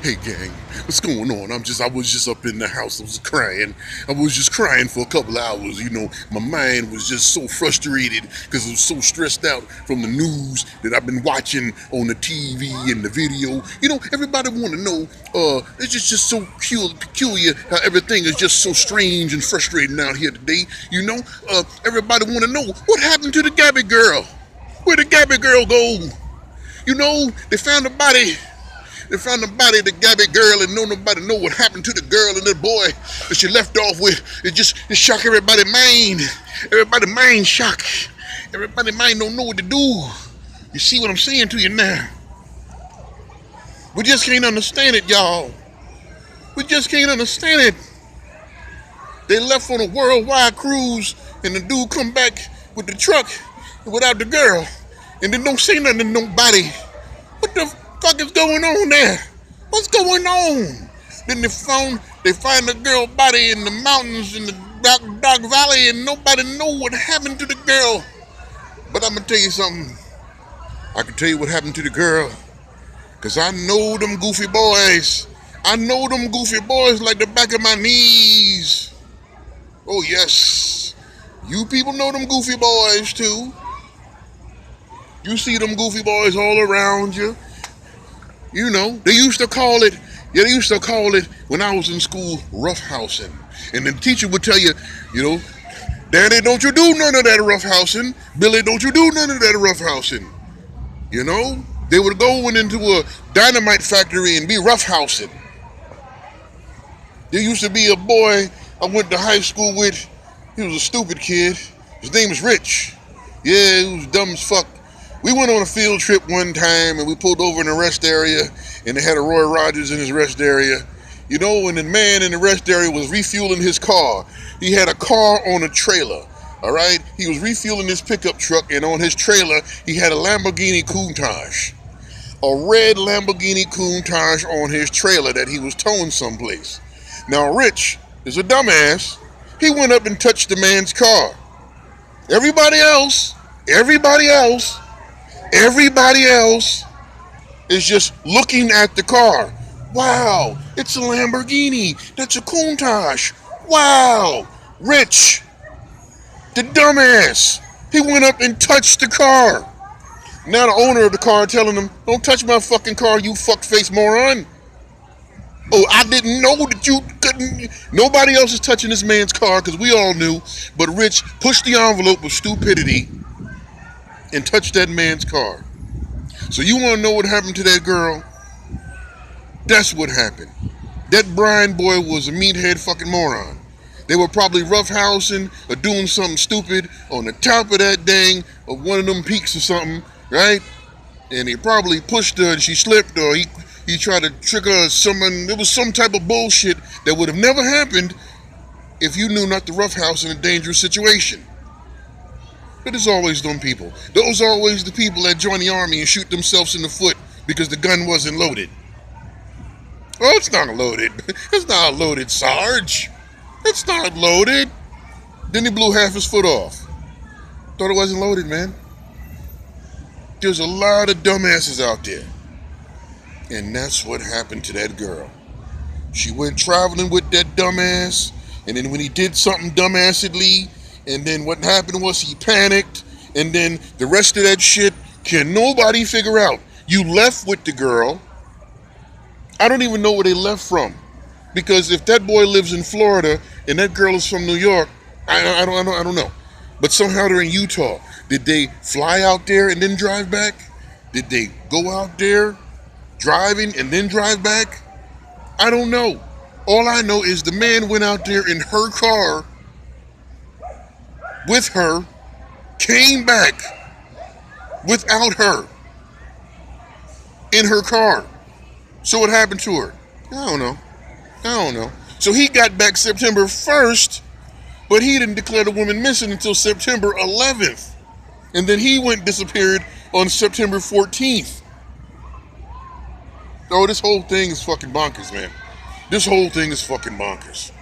Hey gang, what's going on? I was just up in the house. I was crying. I was just crying for a couple hours. You know, my mind was just so frustrated because I was so stressed out from the news that I've been watching on the TV and the video. You know, everybody want to know, it's just so peculiar how everything is just so strange and frustrating out here today. You know, everybody want to know what happened to the Gabby girl. Where did Gabby girl go? You know, they found the body. They found the body of the Gabby girl, and nobody know what happened to the girl and the boy that she left off with. It shocked everybody's mind. Everybody's mind shock. Everybody's mind don't know what to do. You see what I'm saying to you now? We just can't understand it, y'all. We just can't understand it. They left on a worldwide cruise, and the dude come back with the truck without the girl, and then don't say nothing to nobody. What the fuck is going on there? What's going on? Then they find the girl body in the mountains in the dark valley, and nobody know what happened to the girl. But I'm gonna tell you something. I can tell you what happened to the girl, cause I know them goofy boys. I know them goofy boys like the back of my knees. Oh yes, you people know them goofy boys too. You see them goofy boys all around you. You know, they used to call it when I was in school, roughhousing. And the teacher would tell you, you know, Daddy, don't you do none of that roughhousing. Billy, don't you do none of that roughhousing. You know, they would go into a dynamite factory and be roughhousing. There used to be a boy I went to high school with. He was a stupid kid. His name was Rich. Yeah, he was dumb as fuck. We went on a field trip one time, and we pulled over in a rest area, and they had a Roy Rogers in his rest area. You know, and the man in the rest area was refueling his car. He had a car on a trailer, all right? He was refueling his pickup truck, and on his trailer, he had a Lamborghini Countach. A red Lamborghini Countach on his trailer that he was towing someplace. Now, Rich is a dumbass. He went up and touched the man's car. Everybody else is just looking at the car. Wow, it's a Lamborghini. That's a Countach. Wow. Rich, the dumbass, he went up and touched the car. Now the owner of the car telling him, don't touch my fucking car, you fuck-faced moron. Oh, I didn't know that you couldn't. Nobody else is touching this man's car because we all knew. But Rich pushed the envelope of stupidity and touched that man's car. So you want to know what happened to that girl? That's what happened. That Brian boy was a meathead fucking moron. They were probably roughhousing or doing something stupid on the top of that dang of one of them peaks or something, right? And he probably pushed her and she slipped, or he tried to trick her or something. There was some type of bullshit that would have never happened if you knew not to roughhouse in a dangerous situation. But it's always them people. Those are always the people that join the army and shoot themselves in the foot because the gun wasn't loaded. Oh, it's not loaded. It's not loaded, Sarge. It's not loaded. Then he blew half his foot off. Thought it wasn't loaded, man. There's a lot of dumbasses out there. And that's what happened to that girl. She went traveling with that dumbass, and then when he did something dumbassedly, and then what happened was he panicked, and then the rest of that shit can nobody figure out. You left with the girl. I don't even know where they left from, because if that boy lives in Florida and that girl is from New York, I don't know. But somehow they're in Utah. Did they fly out there and then drive back? Did they go out there driving and then drive back? I don't know. All I know is the man went out there in her car with her, came back without her in her car. So what happened to her? I don't know. So he got back September 1st, but he didn't declare the woman missing until September 11th. And then he disappeared on September 14th. Oh, this whole thing is fucking bonkers, man. This whole thing is fucking bonkers.